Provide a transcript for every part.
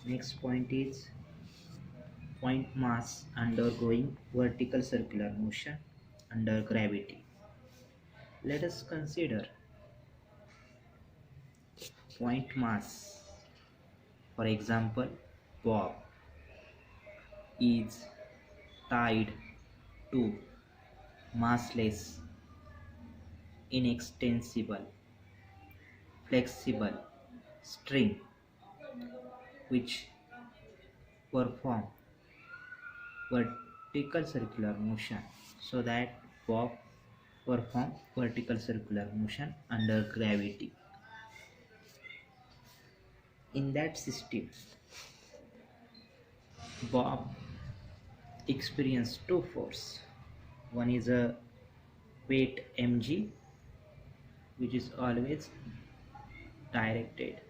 Next point is point mass undergoing vertical circular motion under gravity. Let us consider point mass. For example, Bob is tied to massless, inextensible, flexible string which perform vertical circular motion, so that Bob perform vertical circular motion under gravity. In that system, Bob experienced two force. One is a weight mg, which is always directed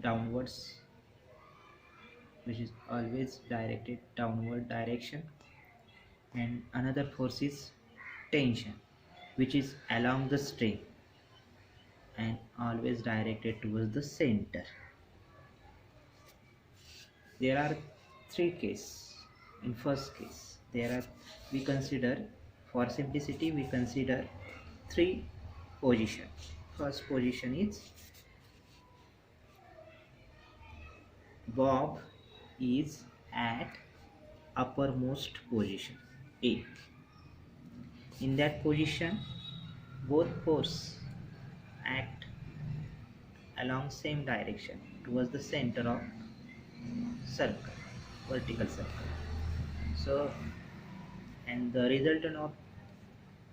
downwards, which is always directed downward direction, and another force is tension, which is along the string and always directed towards the center. There are three cases. In first case, there are we consider, for simplicity we consider three position. First position is Bob is at uppermost position A. In that position, both force act along same direction towards the center of circle, vertical circle. So, and the resultant of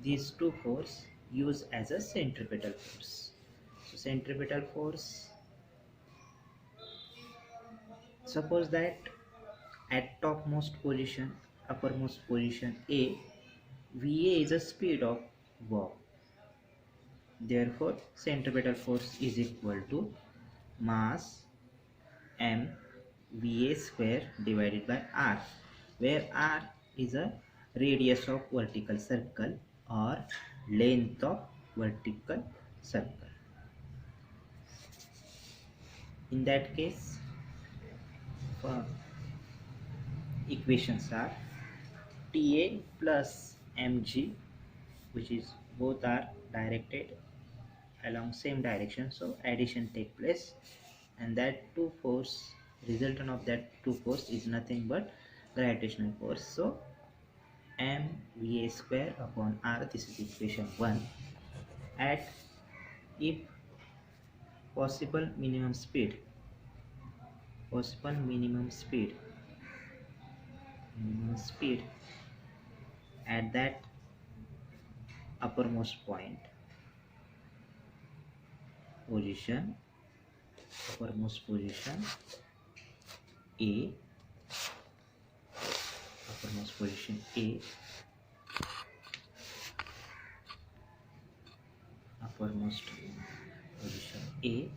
these two force used as a centripetal force. So centripetal force, suppose that at topmost position, uppermost position A, Va is a speed of Bob. Therefore, centripetal force is equal to mass m Va square divided by r, where r is a radius of vertical circle or length of vertical circle. In that case, equations are Ta plus mg, which is both are directed along same direction, so addition take place, and that two force, resultant of that two force is nothing but gravitational force. So mva square upon r, this is equation 1. At if possible minimum speed, possible minimum speed at that uppermost point position, uppermost position A, uppermost position A, uppermost position A,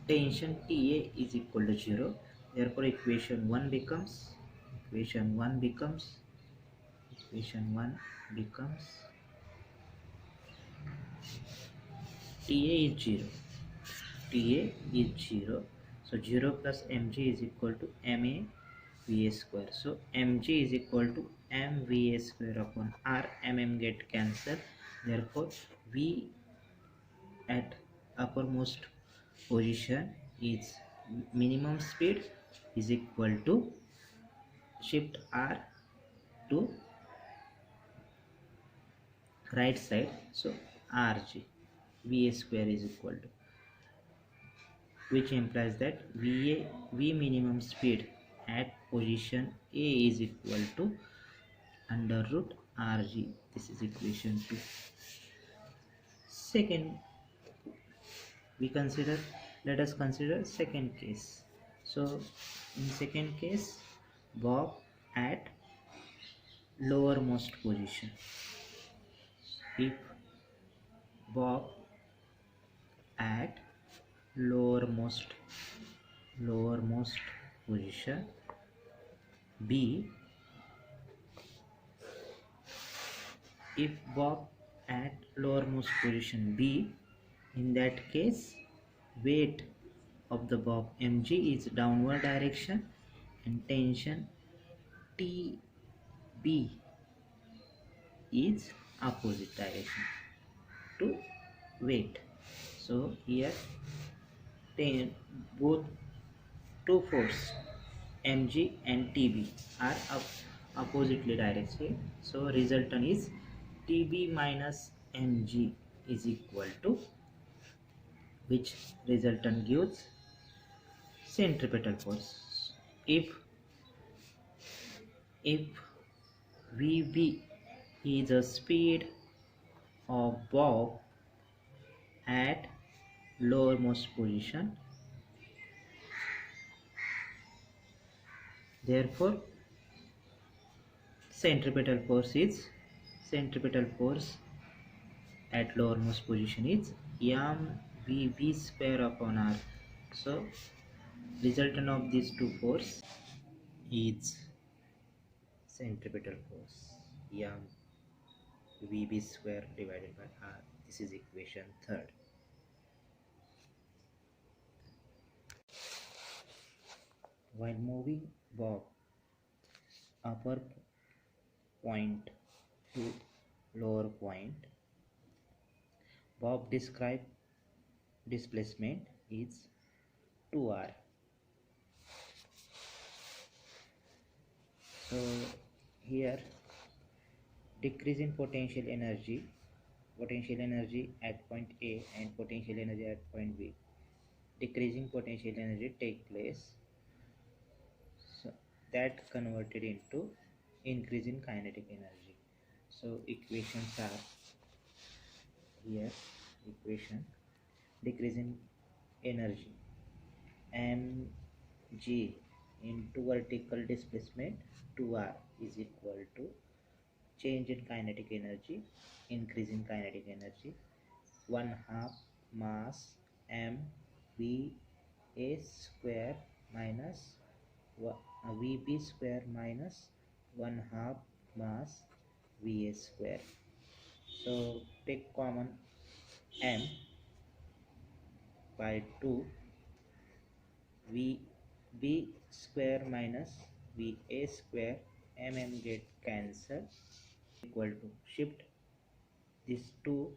tension Ta is equal to 0. Therefore, equation 1 becomes equation 1 becomes Ta is 0. Ta is 0. So 0 plus mg is equal to ma Va square. So mg is equal to mva square upon r. Get cancelled. Therefore, V at uppermost position is minimum speed is equal to shift r to right side. So rg Va square is equal to, which implies that V minimum speed at position A is equal to under root Rg. This is equation 2. Second, let us consider second case. So in second case, Bob at lowermost position. If Bob at lowermost position B, if Bob at lowermost position B, in that case weight of the bob mg is downward direction and tension tb is opposite direction to weight. So here both two force mg and tb are oppositely directed, so resultant is tb minus mg is equal to, which resultant gives centripetal force. If vb is a speed of bob at lowermost position, therefore centripetal force at lowermost position is mvb square upon r. So resultant of these two force is centripetal force mvb square divided by r. This is equation third. While moving bob upper point to lower point, bob described displacement is 2r. So here decrease in potential energy at point A and potential energy at point B. Decreasing potential energy take place, so that converted into increase in kinetic energy. So equations are here. Equation: decrease in energy mg into vertical displacement 2r is equal to change in kinetic energy, increase in kinetic energy, 1/2 mass m v a square minus vb square minus 1/2 mass va square. So take common m by 2, vb square minus va square, get cancelled, equal to shift this 2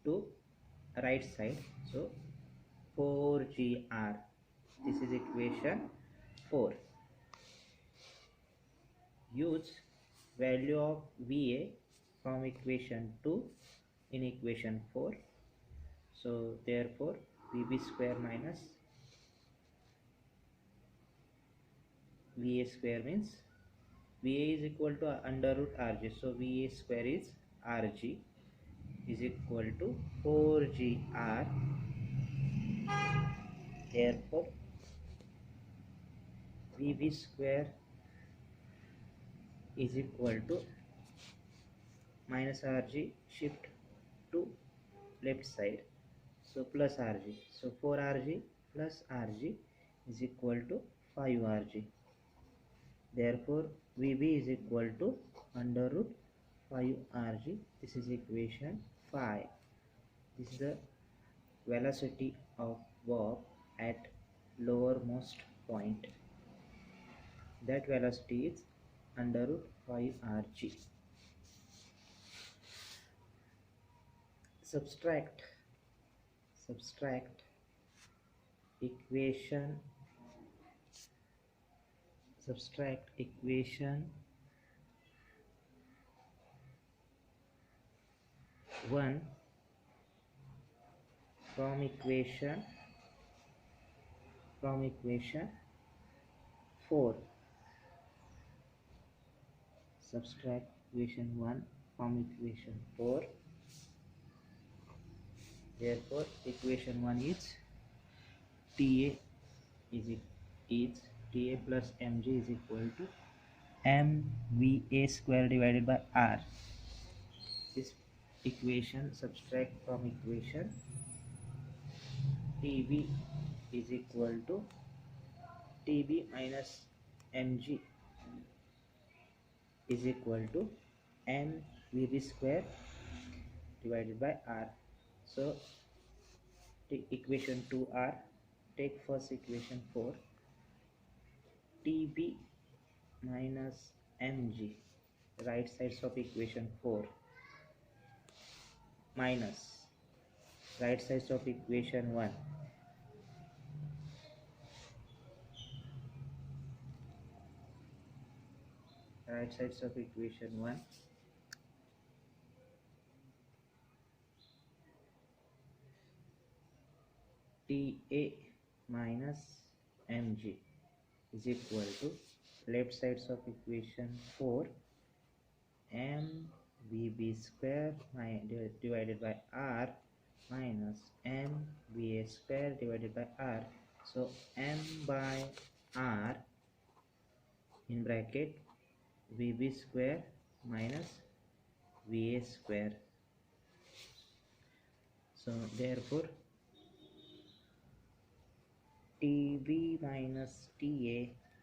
to right side, so 4gr. This is equation 4. Use value of va from equation 2 in equation 4. So therefore vb square minus va square means va is equal to under root rg, so va square is rg is equal to 4gr. Therefore vb square is equal to minus rg, shift to left side, so plus rg, so 4rg plus rg is equal to 5rg. Therefore vb is equal to under root 5rg. This is equation 5. This is the velocity of bob at lowermost point. That velocity is under root 5rg. Subtract equation 1 from equation 4. Subtract equation 1 from equation 4. Therefore equation 1 is Ta is Ta plus mg is equal to mva square divided by r. This equation subtract from equation Tb is equal to Tb minus mg is equal to mvb square divided by r. So take equation 2r take first equation 4, TB minus mg, right sides of equation 4, minus right sides of equation 1, right sides of equation 1, Ta minus mg is equal to left sides of equation 4, mvb square divided by r minus mva square divided by r. So m by r in bracket vb square minus va square. So therefore tb minus ta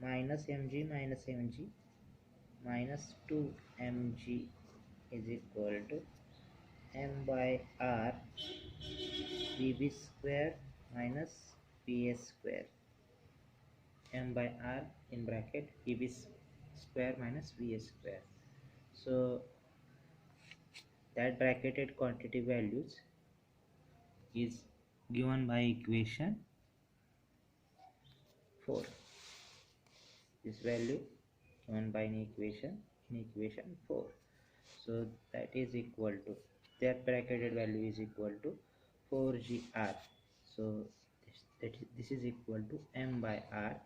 minus mg minus 2mg is equal to m by r vb square minus va square, m by r in bracket vb square minus va square. So that bracketed quantity values is given by equation 4. This value given by an equation in equation 4. So that is equal to, that bracketed value is equal to 4gr. So this is equal to m by r.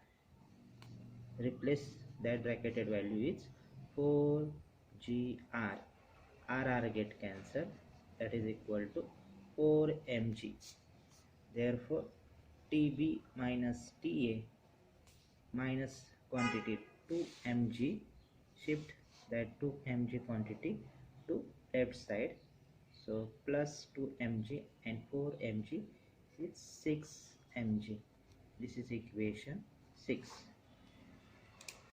Replace that bracketed value is 4gr. R get cancelled. That is equal to 4mg. Therefore TB minus TA minus quantity 2mg, shift that 2mg quantity to left side. So plus 2mg and 4mg is 6mg. This is equation 6.